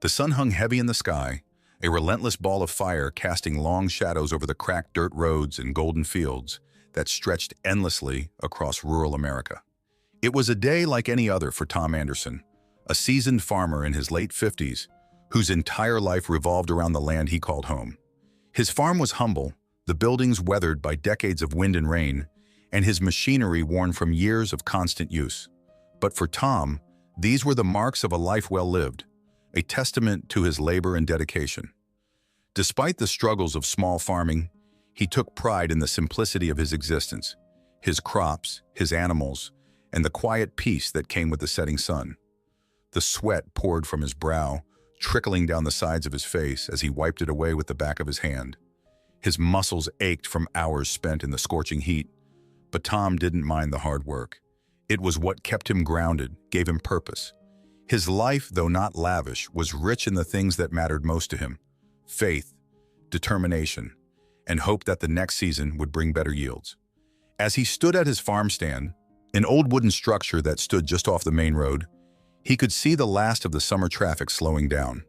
The sun hung heavy in the sky, a relentless ball of fire casting long shadows over the cracked dirt roads and golden fields that stretched endlessly across rural America. It was a day like any other for Tom Anderson, a seasoned farmer in his late 50s, whose entire life revolved around the land he called home. His farm was humble, the buildings weathered by decades of wind and rain, and his machinery worn from years of constant use. But for Tom, these were the marks of a life well lived, a testament to his labor and dedication. Despite the struggles of small farming, he took pride in the simplicity of his existence, his crops, his animals, and the quiet peace that came with the setting sun. The sweat poured from his brow, trickling down the sides of his face as he wiped it away with the back of his hand. His muscles ached from hours spent in the scorching heat, but Tom didn't mind the hard work. It was what kept him grounded, gave him purpose. His life, though not lavish, was rich in the things that mattered most to him: faith, determination, and hope that the next season would bring better yields. As he stood at his farm stand, an old wooden structure that stood just off the main road, he could see the last of the summer traffic slowing down.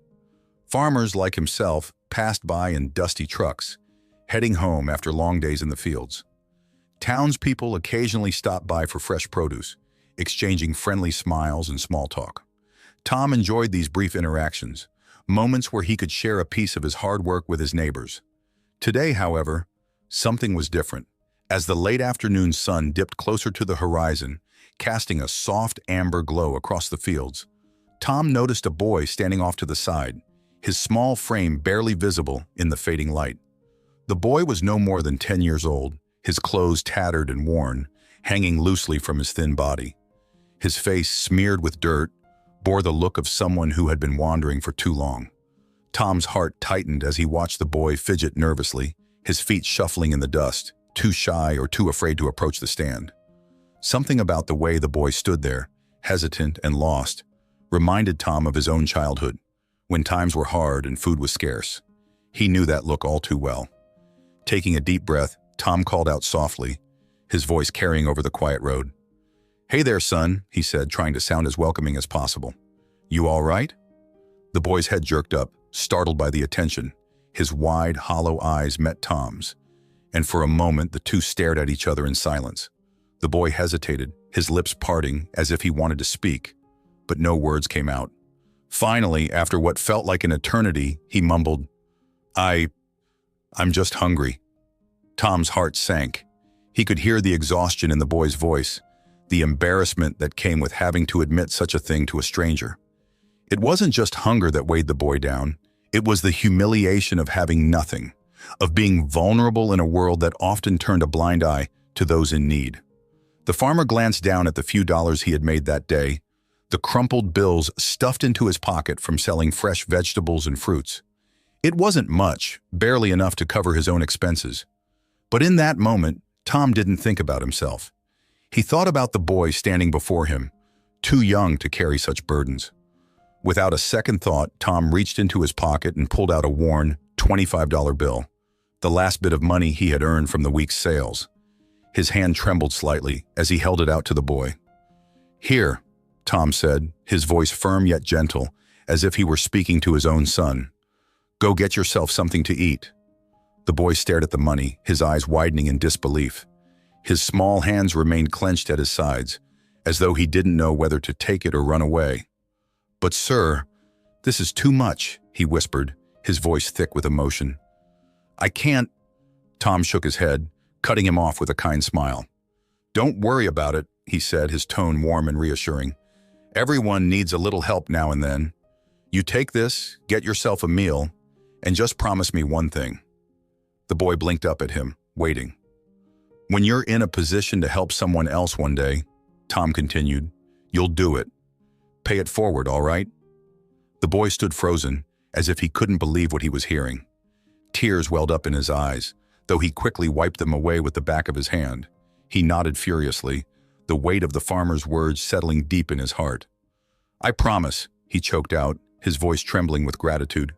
Farmers like himself passed by in dusty trucks, heading home after long days in the fields. Townspeople occasionally stopped by for fresh produce, exchanging friendly smiles and small talk. Tom enjoyed these brief interactions, moments where he could share a piece of his hard work with his neighbors. Today, however, something was different. As the late afternoon sun dipped closer to the horizon, casting a soft amber glow across the fields, Tom noticed a boy standing off to the side, his small frame barely visible in the fading light. The boy was no more than 10 years old, his clothes tattered and worn, hanging loosely from his thin body. His face, smeared with dirt, bore the look of someone who had been wandering for too long. Tom's heart tightened as he watched the boy fidget nervously, his feet shuffling in the dust, too shy or too afraid to approach the stand. Something about the way the boy stood there, hesitant and lost, reminded Tom of his own childhood, when times were hard and food was scarce. He knew that look all too well. Taking a deep breath, Tom called out softly, his voice carrying over the quiet road. "Hey there, son," he said, trying to sound as welcoming as possible. "You all right?" The boy's head jerked up, startled by the attention. His wide, hollow eyes met Tom's, and for a moment the two stared at each other in silence. The boy hesitated, his lips parting as if he wanted to speak, but no words came out. Finally, after what felt like an eternity, he mumbled, I'm just hungry." Tom's heart sank. He could hear the exhaustion in the boy's voice, the embarrassment that came with having to admit such a thing to a stranger. It wasn't just hunger that weighed the boy down. It was the humiliation of having nothing, of being vulnerable in a world that often turned a blind eye to those in need. The farmer glanced down at the few dollars he had made that day, the crumpled bills stuffed into his pocket from selling fresh vegetables and fruits. It wasn't much, barely enough to cover his own expenses. But in that moment, Tom didn't think about himself. He thought about the boy standing before him, too young to carry such burdens. Without a second thought, Tom reached into his pocket and pulled out a worn $25 bill, the last bit of money he had earned from the week's sales. His hand trembled slightly as he held it out to the boy. "Here," Tom said, his voice firm yet gentle, as if he were speaking to his own son. "Go get yourself something to eat." The boy stared at the money, his eyes widening in disbelief. His small hands remained clenched at his sides, as though he didn't know whether to take it or run away. "But sir, this is too much," he whispered, his voice thick with emotion. "I can't." Tom shook his head, cutting him off with a kind smile. "Don't worry about it," he said, his tone warm and reassuring. "Everyone needs a little help now and then. You take this, get yourself a meal, and just promise me one thing." The boy blinked up at him, waiting. "When you're in a position to help someone else one day," Tom continued, "you'll do it. Pay it forward, all right?" The boy stood frozen, as if he couldn't believe what he was hearing. Tears welled up in his eyes, though he quickly wiped them away with the back of his hand. He nodded furiously, the weight of the farmer's words settling deep in his heart. "I promise," he choked out, his voice trembling with gratitude.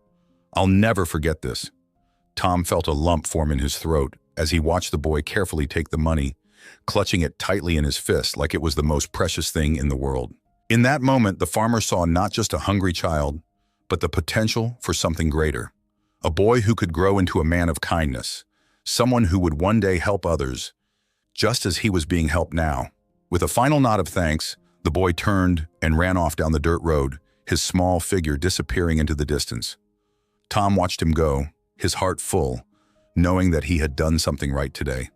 "I'll never forget this." Tom felt a lump form in his throat as he watched the boy carefully take the money, clutching it tightly in his fist like it was the most precious thing in the world. In that moment, the farmer saw not just a hungry child, but the potential for something greater. A boy who could grow into a man of kindness, someone who would one day help others, just as he was being helped now. With a final nod of thanks, the boy turned and ran off down the dirt road, his small figure disappearing into the distance. Tom watched him go, his heart full, knowing that he had done something right today.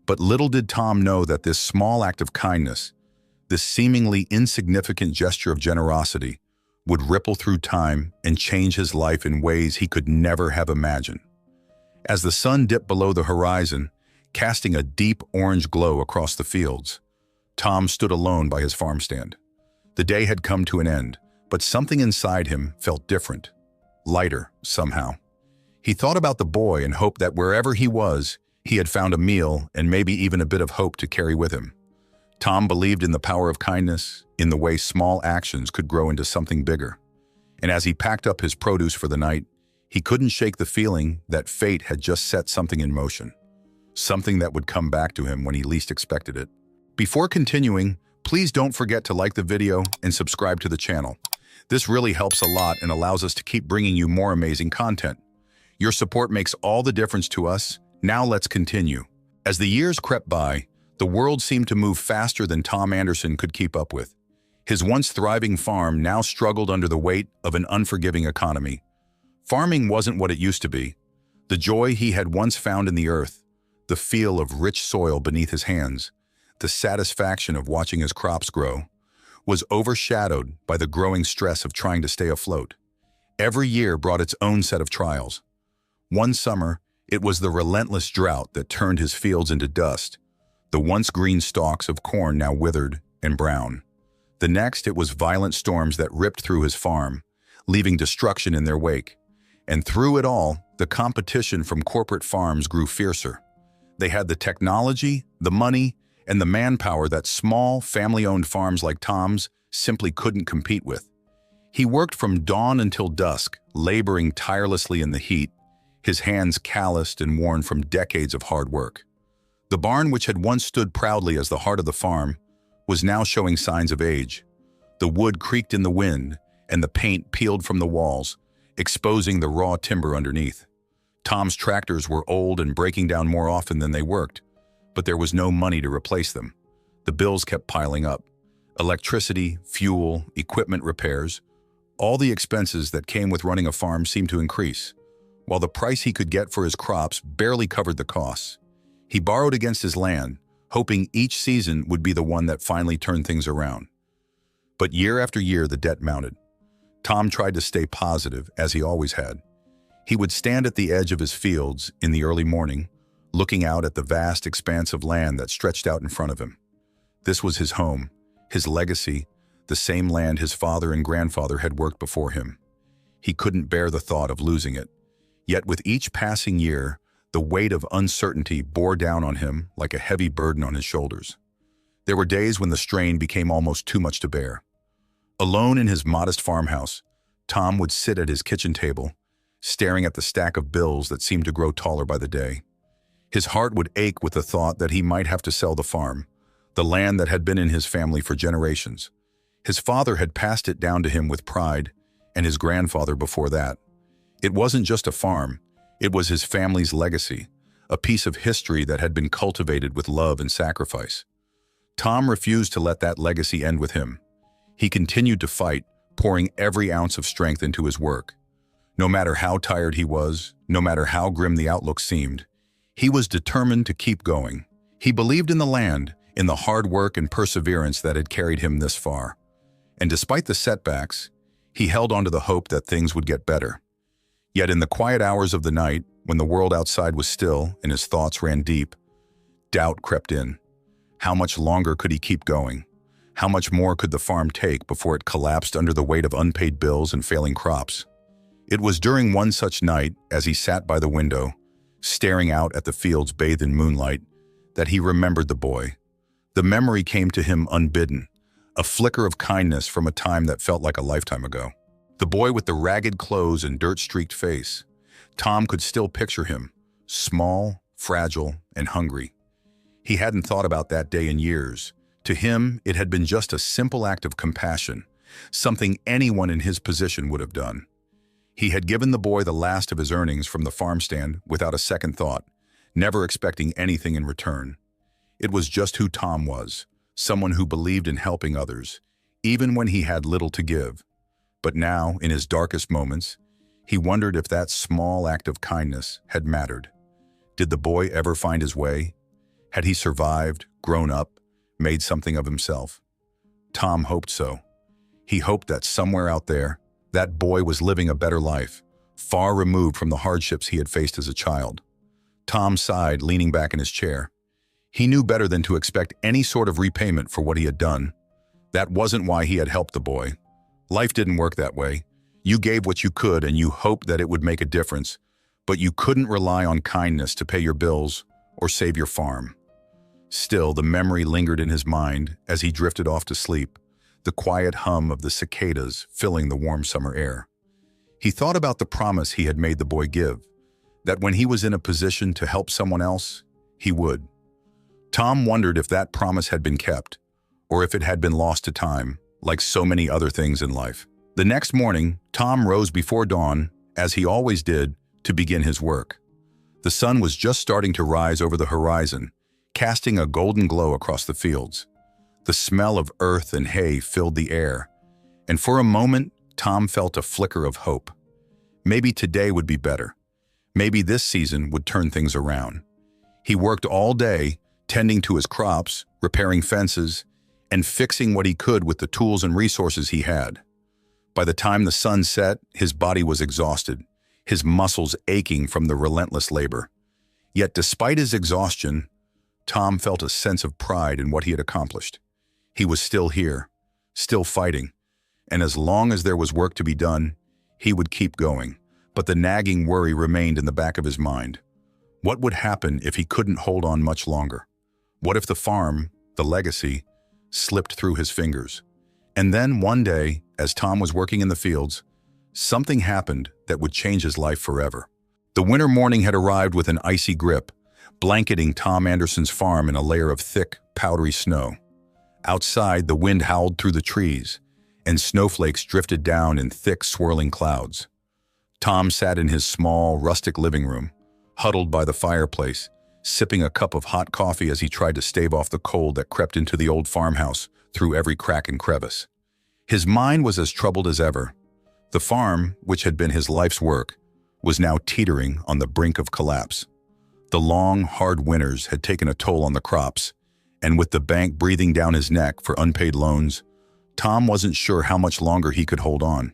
But little did Tom know that this small act of kindness, this seemingly insignificant gesture of generosity, would ripple through time and change his life in ways he could never have imagined. As the sun dipped below the horizon, casting a deep orange glow across the fields, Tom stood alone by his farm stand. The day had come to an end, but something inside him felt different, lighter somehow. He thought about the boy and hoped that wherever he was, he had found a meal and maybe even a bit of hope to carry with him. Tom believed in the power of kindness, in the way small actions could grow into something bigger. And as he packed up his produce for the night, he couldn't shake the feeling that fate had just set something in motion, something that would come back to him when he least expected it. Before continuing, please don't forget to like the video and subscribe to the channel. This really helps a lot and allows us to keep bringing you more amazing content. Your support makes all the difference to us. Now let's continue. As the years crept by, the world seemed to move faster than Tom Anderson could keep up with. His once thriving farm now struggled under the weight of an unforgiving economy. Farming wasn't what it used to be. The joy he had once found in the earth, the feel of rich soil beneath his hands, the satisfaction of watching his crops grow, was overshadowed by the growing stress of trying to stay afloat. Every year brought its own set of trials. One summer, it was the relentless drought that turned his fields into dust, the once green stalks of corn now withered and brown. The next, it was violent storms that ripped through his farm, leaving destruction in their wake. And through it all, the competition from corporate farms grew fiercer. They had the technology, the money, and the manpower that small, family-owned farms like Tom's simply couldn't compete with. He worked from dawn until dusk, laboring tirelessly in the heat, his hands calloused and worn from decades of hard work. The barn, which had once stood proudly as the heart of the farm, was now showing signs of age. The wood creaked in the wind, and the paint peeled from the walls, exposing the raw timber underneath. Tom's tractors were old and breaking down more often than they worked, but there was no money to replace them. The bills kept piling up. Electricity, fuel, equipment repairs, all the expenses that came with running a farm seemed to increase, while the price he could get for his crops barely covered the costs. He borrowed against his land, hoping each season would be the one that finally turned things around. But year after year, the debt mounted. Tom tried to stay positive, as he always had. He would stand at the edge of his fields in the early morning, looking out at the vast expanse of land that stretched out in front of him. This was his home, his legacy, the same land his father and grandfather had worked before him. He couldn't bear the thought of losing it. Yet with each passing year, the weight of uncertainty bore down on him like a heavy burden on his shoulders. There were days when the strain became almost too much to bear. Alone in his modest farmhouse, Tom would sit at his kitchen table, staring at the stack of bills that seemed to grow taller by the day. His heart would ache with the thought that he might have to sell the farm, the land that had been in his family for generations. His father had passed it down to him with pride, and his grandfather before that. It wasn't just a farm, it was his family's legacy, a piece of history that had been cultivated with love and sacrifice. Tom refused to let that legacy end with him. He continued to fight, pouring every ounce of strength into his work. No matter how tired he was, no matter how grim the outlook seemed, he was determined to keep going. He believed in the land, in the hard work and perseverance that had carried him this far. And despite the setbacks, he held on to the hope that things would get better. Yet in the quiet hours of the night, when the world outside was still and his thoughts ran deep, doubt crept in. How much longer could he keep going? How much more could the farm take before it collapsed under the weight of unpaid bills and failing crops? It was during one such night, as he sat by the window, staring out at the fields bathed in moonlight, that he remembered the boy. The memory came to him unbidden, a flicker of kindness from a time that felt like a lifetime ago. The boy with the ragged clothes and dirt-streaked face. Tom could still picture him, small, fragile, and hungry. He hadn't thought about that day in years. To him, it had been just a simple act of compassion, something anyone in his position would have done. He had given the boy the last of his earnings from the farm stand without a second thought, never expecting anything in return. It was just who Tom was, someone who believed in helping others, even when he had little to give. But now, in his darkest moments, he wondered if that small act of kindness had mattered. Did the boy ever find his way? Had he survived, grown up, made something of himself? Tom hoped so. He hoped that somewhere out there, that boy was living a better life, far removed from the hardships he had faced as a child. Tom sighed, leaning back in his chair. He knew better than to expect any sort of repayment for what he had done. That wasn't why he had helped the boy. Life didn't work that way. You gave what you could and you hoped that it would make a difference, but you couldn't rely on kindness to pay your bills or save your farm. Still, the memory lingered in his mind as he drifted off to sleep, the quiet hum of the cicadas filling the warm summer air. He thought about the promise he had made the boy give, that when he was in a position to help someone else, he would. Tom wondered if that promise had been kept, or if it had been lost to time, like so many other things in life. The next morning, Tom rose before dawn, as he always did, to begin his work. The sun was just starting to rise over the horizon, casting a golden glow across the fields. The smell of earth and hay filled the air, and for a moment, Tom felt a flicker of hope. Maybe today would be better. Maybe this season would turn things around. He worked all day, tending to his crops, repairing fences, and fixing what he could with the tools and resources he had. By the time the sun set, his body was exhausted, his muscles aching from the relentless labor. Yet despite his exhaustion, Tom felt a sense of pride in what he had accomplished. He was still here, still fighting, and as long as there was work to be done, he would keep going. But the nagging worry remained in the back of his mind. What would happen if he couldn't hold on much longer? What if the farm, the legacy, slipped through his fingers? And then one day, as Tom was working in the fields, something happened that would change his life forever. The winter morning had arrived with an icy grip, blanketing Tom Anderson's farm in a layer of thick, powdery snow. Outside, the wind howled through the trees, and snowflakes drifted down in thick, swirling clouds. Tom sat in his small, rustic living room, huddled by the fireplace, sipping a cup of hot coffee as he tried to stave off the cold that crept into the old farmhouse through every crack and crevice. His mind was as troubled as ever. The farm, which had been his life's work, was now teetering on the brink of collapse. The long, hard winters had taken a toll on the crops, and with the bank breathing down his neck for unpaid loans, Tom wasn't sure how much longer he could hold on.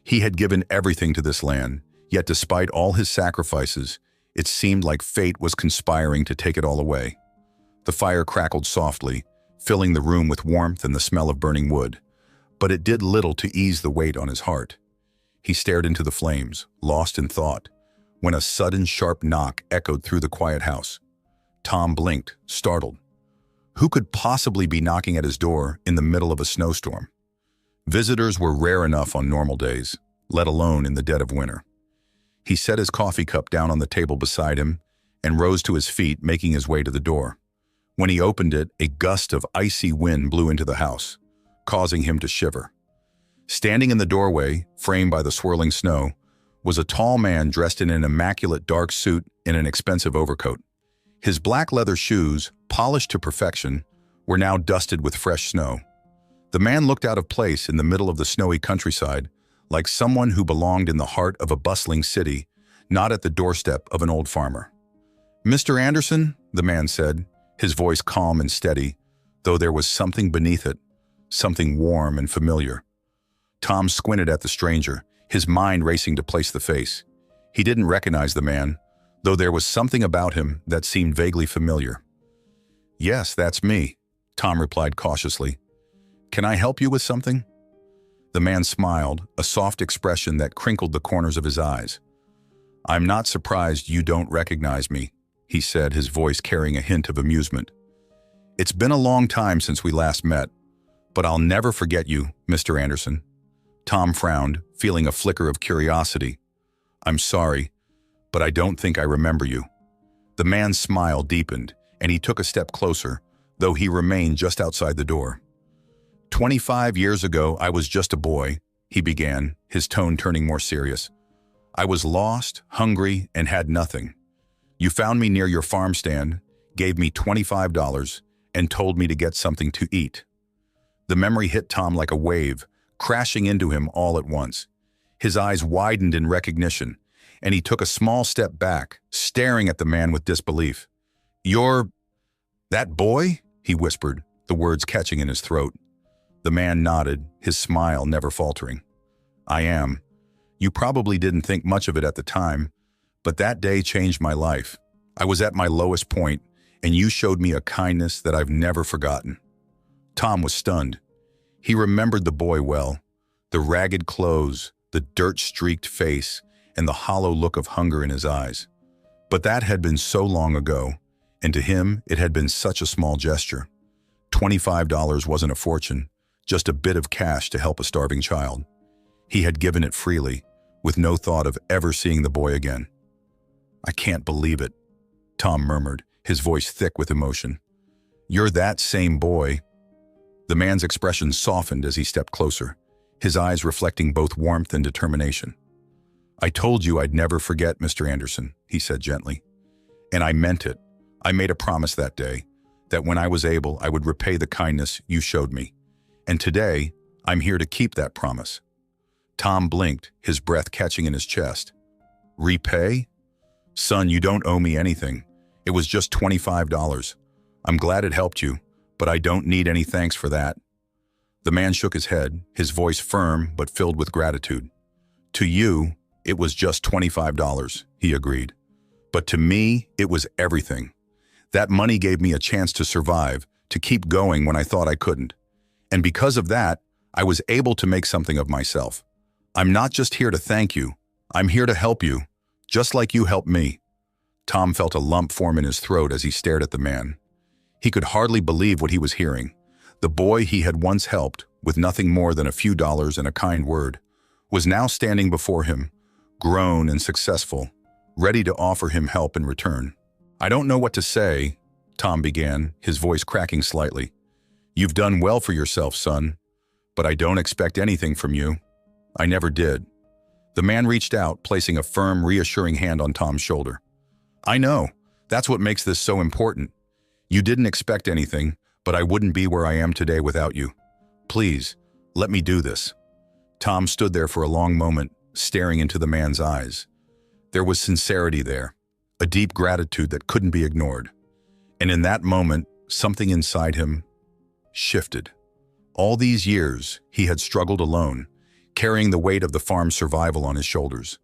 He had given everything to this land, yet despite all his sacrifices, it seemed like fate was conspiring to take it all away. The fire crackled softly, filling the room with warmth and the smell of burning wood, but it did little to ease the weight on his heart. He stared into the flames, lost in thought, when a sudden sharp knock echoed through the quiet house. Tom blinked, startled. Who could possibly be knocking at his door in the middle of a snowstorm? Visitors were rare enough on normal days, let alone in the dead of winter. He set his coffee cup down on the table beside him and rose to his feet, making his way to the door. When he opened it, a gust of icy wind blew into the house, causing him to shiver. Standing in the doorway, framed by the swirling snow, was a tall man dressed in an immaculate dark suit and an expensive overcoat. His black leather shoes, polished to perfection, were now dusted with fresh snow. The man looked out of place in the middle of the snowy countryside, like someone who belonged in the heart of a bustling city, not at the doorstep of an old farmer. "Mr. Anderson," the man said, his voice calm and steady, though there was something beneath it, something warm and familiar. Tom squinted at the stranger, his mind racing to place the face. He didn't recognize the man, though there was something about him that seemed vaguely familiar. "Yes, that's me," Tom replied cautiously. "Can I help you with something?" The man smiled, a soft expression that crinkled the corners of his eyes. "I'm not surprised you don't recognize me," he said, his voice carrying a hint of amusement. "It's been a long time since we last met, but I'll never forget you, Mr. Anderson." Tom frowned, feeling a flicker of curiosity. "I'm sorry, but I don't think I remember you." The man's smile deepened, and he took a step closer, though he remained just outside the door. 25 years ago, I was just a boy," he began, his tone turning more serious. I was lost, hungry, and had nothing. You found me near your farm stand, gave me $25, and told me to get something to eat. The memory hit Tom like a wave, crashing into him all at once. His eyes widened in recognition, and he took a small step back, staring at the man with disbelief. "You're that boy?" he whispered, the words catching in his throat. The man nodded, his smile never faltering. "I am. You probably didn't think much of it at the time, but that day changed my life. I was at my lowest point, and you showed me a kindness that I've never forgotten." Tom was stunned. He remembered the boy well, the ragged clothes, the dirt-streaked face, and the hollow look of hunger in his eyes. But that had been so long ago, and to him it had been such a small gesture. $25 wasn't a fortune, just a bit of cash to help a starving child. He had given it freely, with no thought of ever seeing the boy again. "I can't believe it," Tom murmured, his voice thick with emotion. "You're that same boy." The man's expression softened as he stepped closer, his eyes reflecting both warmth and determination. "I told you I'd never forget, Mr. Anderson," he said gently. "And I meant it. I made a promise that day, that when I was able, I would repay the kindness you showed me. And today, I'm here to keep that promise." Tom blinked, his breath catching in his chest. "Repay? Son, you don't owe me anything. It was just $25. I'm glad it helped you, but I don't need any thanks for that." The man shook his head, his voice firm but filled with gratitude. "To you, it was just $25, he agreed. "But to me, it was everything. That money gave me a chance to survive, to keep going when I thought I couldn't. And because of that, I was able to make something of myself. I'm not just here to thank you. I'm here to help you, just like you helped me." Tom felt a lump form in his throat as he stared at the man. He could hardly believe what he was hearing. The boy he had once helped, with nothing more than a few dollars and a kind word, was now standing before him, grown and successful, ready to offer him help in return. "I don't know what to say," Tom began, his voice cracking slightly. "You've done well for yourself, son, but I don't expect anything from you. I never did." The man reached out, placing a firm, reassuring hand on Tom's shoulder. "I know. That's what makes this so important. You didn't expect anything, but I wouldn't be where I am today without you. Please, let me do this." Tom stood there for a long moment, staring into the man's eyes. There was sincerity there, a deep gratitude that couldn't be ignored. And in that moment, something inside him shifted. All these years, he had struggled alone, carrying the weight of the farm's survival on his shoulders.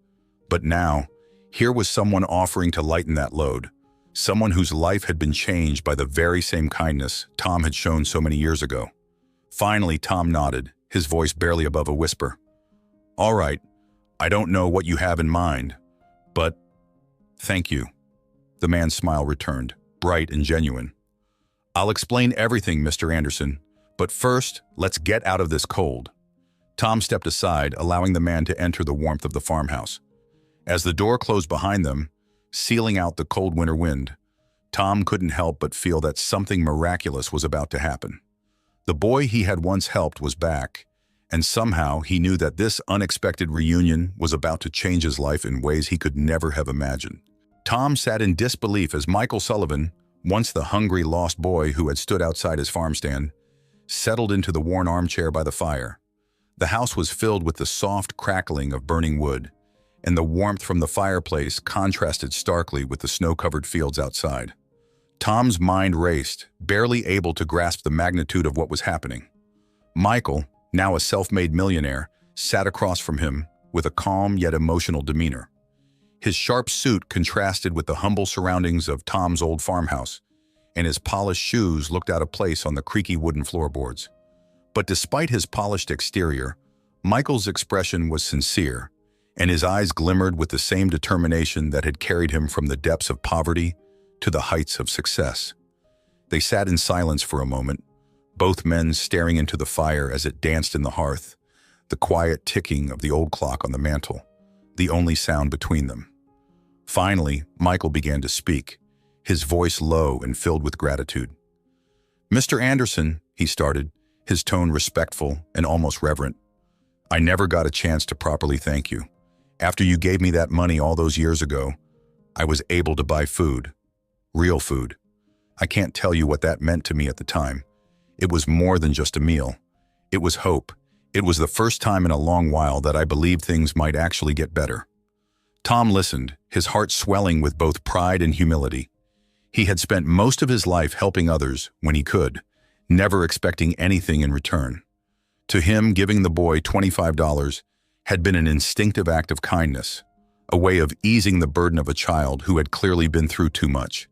But now, here was someone offering to lighten that load, someone whose life had been changed by the very same kindness Tom had shown so many years ago. Finally, Tom nodded, his voice barely above a whisper. "All right, I don't know what you have in mind, but thank you." The man's smile returned, bright and genuine. "I'll explain everything, Mr. Anderson, but first, let's get out of this cold." Tom stepped aside, allowing the man to enter the warmth of the farmhouse. As the door closed behind them, sealing out the cold winter wind, Tom couldn't help but feel that something miraculous was about to happen. The boy he had once helped was back, and somehow he knew that this unexpected reunion was about to change his life in ways he could never have imagined. Tom sat in disbelief as Michael Sullivan, once the hungry, lost boy who had stood outside his farm stand, settled into the worn armchair by the fire. The house was filled with the soft crackling of burning wood, and the warmth from the fireplace contrasted starkly with the snow-covered fields outside. Tom's mind raced, barely able to grasp the magnitude of what was happening. Michael, now a self-made millionaire, sat across from him with a calm yet emotional demeanor. His sharp suit contrasted with the humble surroundings of Tom's old farmhouse, and his polished shoes looked out of place on the creaky wooden floorboards. But despite his polished exterior, Michael's expression was sincere, and his eyes glimmered with the same determination that had carried him from the depths of poverty to the heights of success. They sat in silence for a moment, both men staring into the fire as it danced in the hearth, the quiet ticking of the old clock on the mantel, the only sound between them. Finally, Michael began to speak, his voice low and filled with gratitude. "Mr. Anderson," he started, his tone respectful and almost reverent, "I never got a chance to properly thank you, After you gave me that money all those years ago, I was able to buy food. Real food. I can't tell you what that meant to me at the time. It was more than just a meal. It was hope. It was the first time in a long while that I believed things might actually get better. Tom listened, his heart swelling with both pride and humility. He had spent most of his life helping others when he could, never expecting anything in return. To him, giving the boy $25 had been an instinctive act of kindness, a way of easing the burden of a child who had clearly been through too much.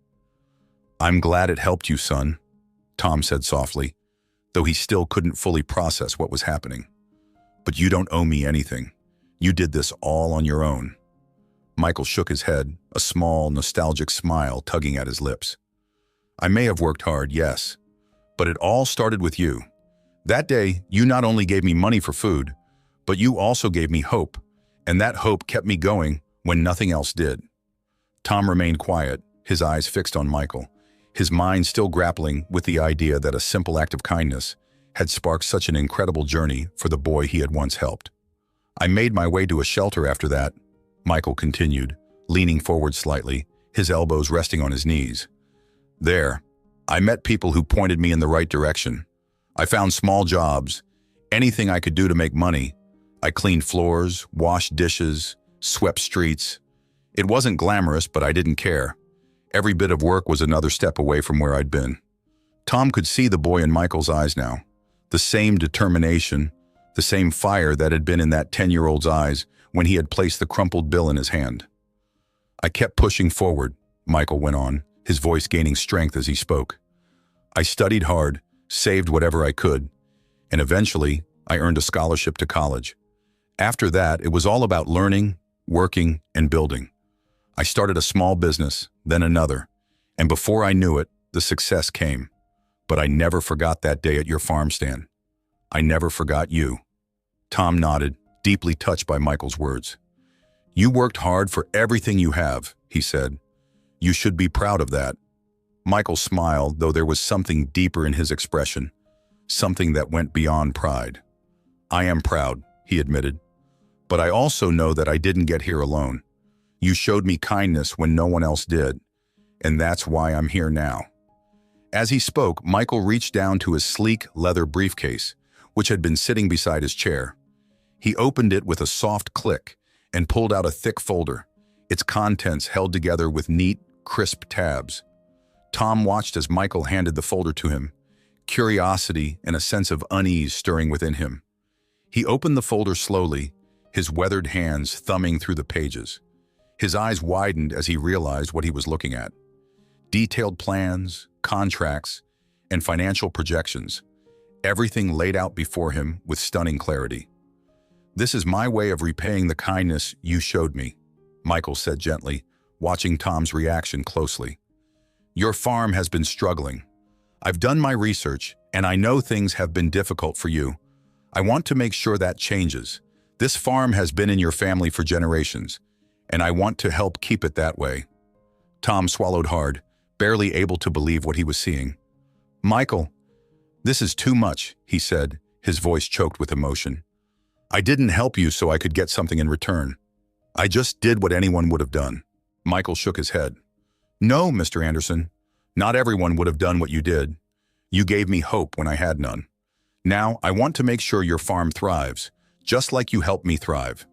"I'm glad it helped you, son," Tom said softly, though he still couldn't fully process what was happening. "But you don't owe me anything. You did this all on your own." Michael shook his head, a small, nostalgic smile tugging at his lips. "I may have worked hard, yes, but it all started with you. That day, you not only gave me money for food, but you also gave me hope, and that hope kept me going when nothing else did." Tom remained quiet, his eyes fixed on Michael, his mind still grappling with the idea that a simple act of kindness had sparked such an incredible journey for the boy he had once helped. "I made my way to a shelter after that," Michael continued, leaning forward slightly, his elbows resting on his knees. "There, I met people who pointed me in the right direction. I found small jobs, anything I could do to make money. I cleaned floors, washed dishes, swept streets. It wasn't glamorous, but I didn't care. Every bit of work was another step away from where I'd been." Tom could see the boy in Michael's eyes now, the same determination, the same fire that had been in that 10-year-old's eyes when he had placed the crumpled bill in his hand. "I kept pushing forward," Michael went on, his voice gaining strength as he spoke. "I studied hard, saved whatever I could, and eventually I earned a scholarship to college. After that, it was all about learning, working, and building. I started a small business, then another, and before I knew it, the success came. But I never forgot that day at your farm stand. I never forgot you." Tom nodded, deeply touched by Michael's words. "You worked hard for everything you have," he said. "You should be proud of that." Michael smiled, though there was something deeper in his expression, something that went beyond pride. "I am proud," he admitted. "But I also know that I didn't get here alone. You showed me kindness when no one else did, and that's why I'm here now." As he spoke, Michael reached down to his sleek leather briefcase, which had been sitting beside his chair. He opened it with a soft click and pulled out a thick folder, its contents held together with neat, crisp tabs. Tom watched as Michael handed the folder to him, curiosity and a sense of unease stirring within him. He opened the folder slowly, his weathered hands thumbing through the pages. His eyes widened as he realized what he was looking at. Detailed plans, contracts, and financial projections, everything laid out before him with stunning clarity. "This is my way of repaying the kindness you showed me," Michael said gently, watching Tom's reaction closely. "Your farm has been struggling. I've done my research, and I know things have been difficult for you. I want to make sure that changes. This farm has been in your family for generations, and I want to help keep it that way." Tom swallowed hard, barely able to believe what he was seeing. "Michael, this is too much," he said, his voice choked with emotion. "I didn't help you so I could get something in return. I just did what anyone would have done." Michael shook his head. "No, Mr. Anderson, not everyone would have done what you did. You gave me hope when I had none. Now I want to make sure your farm thrives, just like you helped me thrive."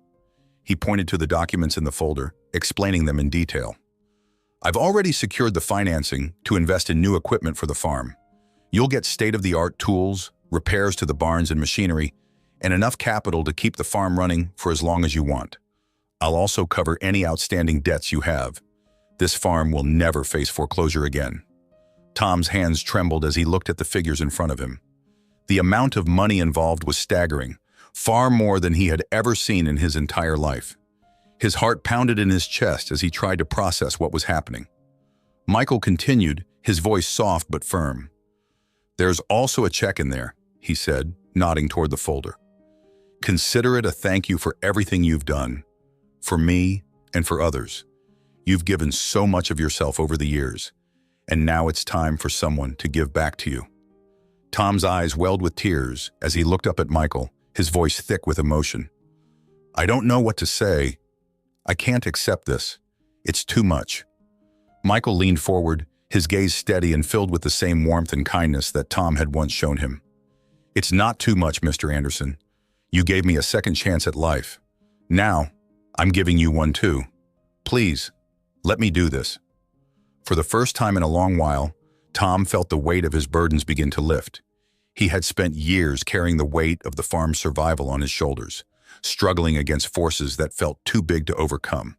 He pointed to the documents in the folder, explaining them in detail. "I've already secured the financing to invest in new equipment for the farm. You'll get state-of-the-art tools, repairs to the barns and machinery, and enough capital to keep the farm running for as long as you want. I'll also cover any outstanding debts you have. This farm will never face foreclosure again." Tom's hands trembled as he looked at the figures in front of him. The amount of money involved was staggering, far more than he had ever seen in his entire life. His heart pounded in his chest as he tried to process what was happening. Michael continued, his voice soft but firm. "There's also a check in there," he said, nodding toward the folder. "Consider it a thank you for everything you've done, for me and for others. You've given so much of yourself over the years, and now it's time for someone to give back to you." Tom's eyes welled with tears as he looked up at Michael, his voice thick with emotion. "I don't know what to say," I can't accept this. It's too much." Michael leaned forward, his gaze steady and filled with the same warmth and kindness that Tom had once shown him. "It's not too much, Mr. Anderson. You gave me a second chance at life. Now, I'm giving you one too. Please, let me do this." For the first time in a long while, Tom felt the weight of his burdens begin to lift. He had spent years carrying the weight of the farm's survival on his shoulders, struggling against forces that felt too big to overcome.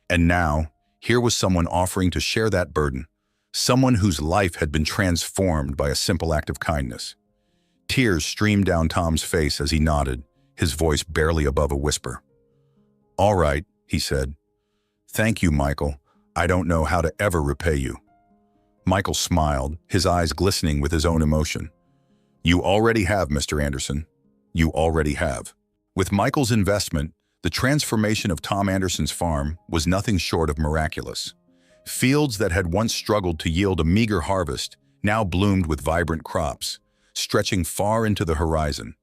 And now, here was someone offering to share that burden, someone whose life had been transformed by a simple act of kindness. Tears streamed down Tom's face as he nodded, his voice barely above a whisper. "All right," he said. "Thank you, Michael. I don't know how to ever repay you." Michael smiled, his eyes glistening with his own emotion. "You already have, Mr. Anderson. You already have." With Michael's investment, the transformation of Tom Anderson's farm was nothing short of miraculous. Fields that had once struggled to yield a meager harvest now bloomed with vibrant crops, stretching far into the horizon.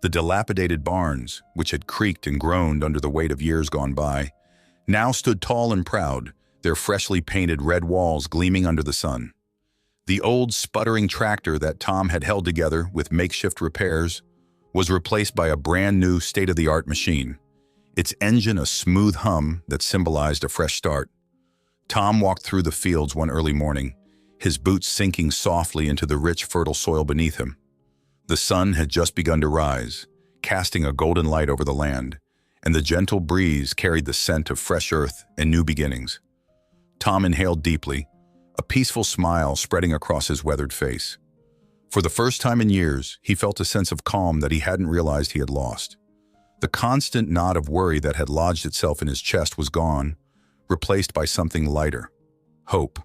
The dilapidated barns, which had creaked and groaned under the weight of years gone by, now stood tall and proud, their freshly painted red walls gleaming under the sun. The old sputtering tractor that Tom had held together with makeshift repairs was replaced by a brand new state-of-the-art machine, its engine a smooth hum that symbolized a fresh start. Tom walked through the fields one early morning, his boots sinking softly into the rich, fertile soil beneath him. The sun had just begun to rise, casting a golden light over the land, and the gentle breeze carried the scent of fresh earth and new beginnings. Tom inhaled deeply, a peaceful smile spreading across his weathered face. For the first time in years, he felt a sense of calm that he hadn't realized he had lost. The constant knot of worry that had lodged itself in his chest was gone, replaced by something lighter: hope.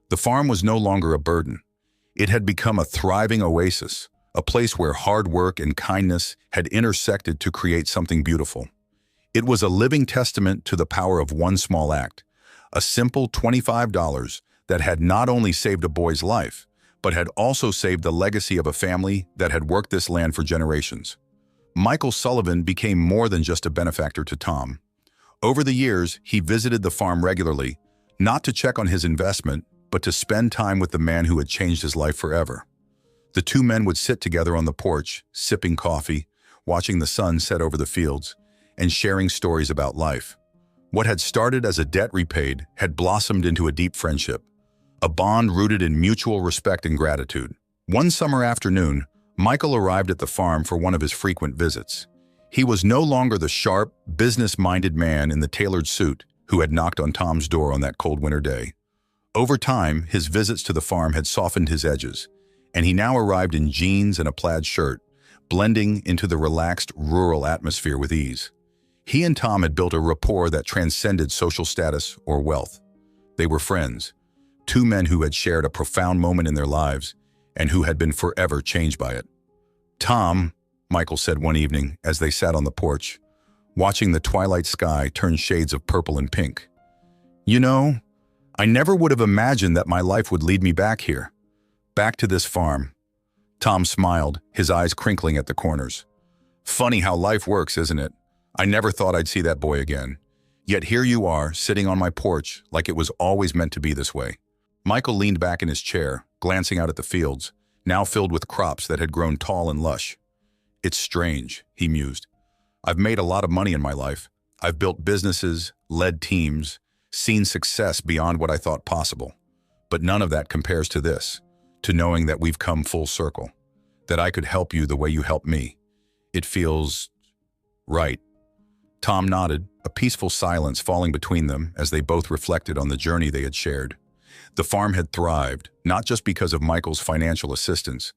The farm was no longer a burden. It had become a thriving oasis, a place where hard work and kindness had intersected to create something beautiful. It was a living testament to the power of one small act, a simple $25 that had not only saved a boy's life, but had also saved the legacy of a family that had worked this land for generations. Michael Sullivan became more than just a benefactor to Tom. Over the years, he visited the farm regularly, not to check on his investment, but to spend time with the man who had changed his life forever. The two men would sit together on the porch, sipping coffee, watching the sun set over the fields, and sharing stories about life. What had started as a debt repaid had blossomed into a deep friendship, a bond rooted in mutual respect and gratitude. One summer afternoon, Michael arrived at the farm for one of his frequent visits. He was no longer the sharp, business-minded man in the tailored suit who had knocked on Tom's door on that cold winter day. Over time, his visits to the farm had softened his edges, and he now arrived in jeans and a plaid shirt, blending into the relaxed rural atmosphere with ease. He and Tom had built a rapport that transcended social status or wealth. They were friends, two men who had shared a profound moment in their lives and who had been forever changed by it. "Tom," Michael said one evening as they sat on the porch, watching the twilight sky turn shades of purple and pink. "You know, I never would have imagined that my life would lead me back here, back to this farm." Tom smiled, his eyes crinkling at the corners. "Funny how life works, isn't it? I never thought I'd see that boy again. Yet here you are, sitting on my porch like it was always meant to be this way." Michael leaned back in his chair, glancing out at the fields, now filled with crops that had grown tall and lush. "It's strange," he mused. "I've made a lot of money in my life. I've built businesses, led teams, seen success beyond what I thought possible. But none of that compares to this, to knowing that we've come full circle, that I could help you the way you helped me. It feels right." Tom nodded, a peaceful silence falling between them as they both reflected on the journey they had shared. The farm had thrived, not just because of Michael's financial assistance,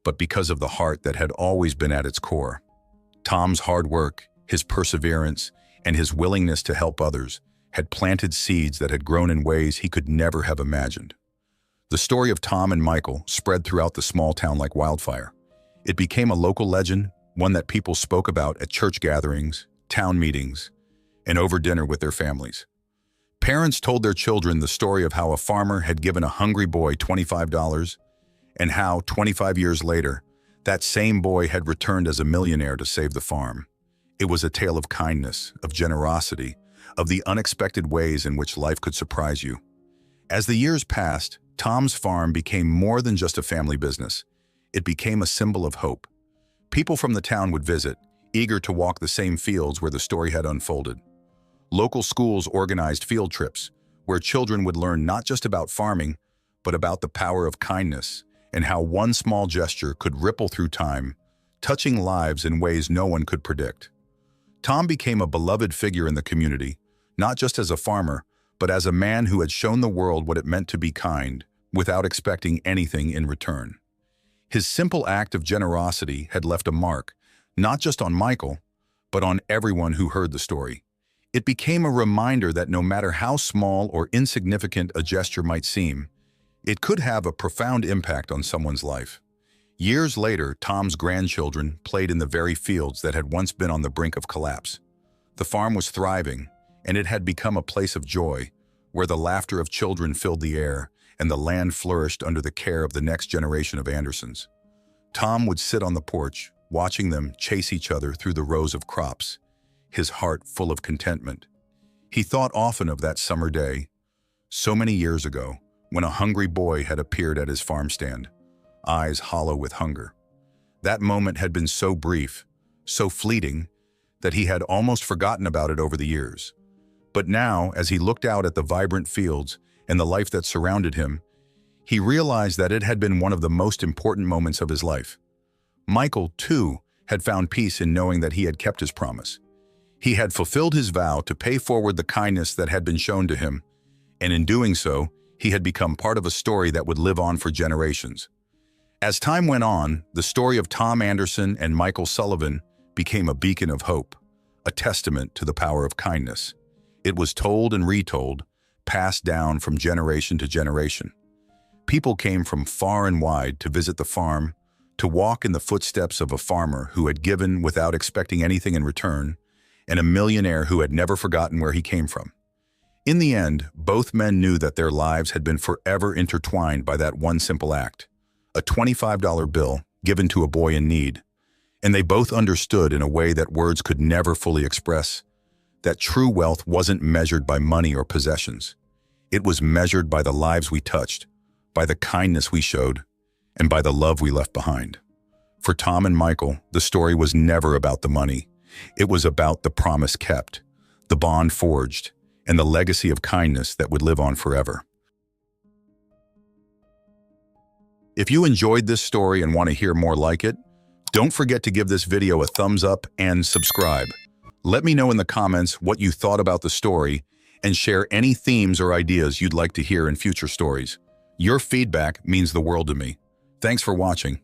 but because of the heart that had always been at its core. Tom's hard work, his perseverance, and his willingness to help others had planted seeds that had grown in ways he could never have imagined. The story of Tom and Michael spread throughout the small town like wildfire. It became a local legend, one that people spoke about at church gatherings, town meetings, and over dinner with their families. Parents told their children the story of how a farmer had given a hungry boy $25, and how, 25 years later, that same boy had returned as a millionaire to save the farm. It was a tale of kindness, of generosity, of the unexpected ways in which life could surprise you. As the years passed, Tom's farm became more than just a family business. It became a symbol of hope. People from the town would visit, eager to walk the same fields where the story had unfolded. Local schools organized field trips, where children would learn not just about farming, but about the power of kindness and how one small gesture could ripple through time, touching lives in ways no one could predict. Tom became a beloved figure in the community, not just as a farmer, but as a man who had shown the world what it meant to be kind, without expecting anything in return. His simple act of generosity had left a mark, not just on Michael, but on everyone who heard the story. It became a reminder that no matter how small or insignificant a gesture might seem, it could have a profound impact on someone's life. Years later, Tom's grandchildren played in the very fields that had once been on the brink of collapse. The farm was thriving, and it had become a place of joy, where the laughter of children filled the air and the land flourished under the care of the next generation of Andersons. Tom would sit on the porch, watching them chase each other through the rows of crops, his heart full of contentment. He thought often of that summer day, so many years ago, when a hungry boy had appeared at his farm stand, eyes hollow with hunger. That moment had been so brief, so fleeting, that he had almost forgotten about it over the years. But now, as he looked out at the vibrant fields and the life that surrounded him, he realized that it had been one of the most important moments of his life. Michael, too, had found peace in knowing that he had kept his promise. He had fulfilled his vow to pay forward the kindness that had been shown to him, and in doing so, he had become part of a story that would live on for generations. As time went on, the story of Tom Anderson and Michael Sullivan became a beacon of hope, a testament to the power of kindness. It was told and retold, passed down from generation to generation. People came from far and wide to visit the farm, to walk in the footsteps of a farmer who had given without expecting anything in return, and a millionaire who had never forgotten where he came from. In the end, both men knew that their lives had been forever intertwined by that one simple act, a $25 bill given to a boy in need. And they both understood in a way that words could never fully express that true wealth wasn't measured by money or possessions. It was measured by the lives we touched, by the kindness we showed, and by the love we left behind. For Tom and Michael, the story was never about the money. It was about the promise kept, the bond forged, and the legacy of kindness that would live on forever. If you enjoyed this story and want to hear more like it, don't forget to give this video a thumbs up and subscribe. Let me know in the comments what you thought about the story and share any themes or ideas you'd like to hear in future stories. Your feedback means the world to me. Thanks for watching.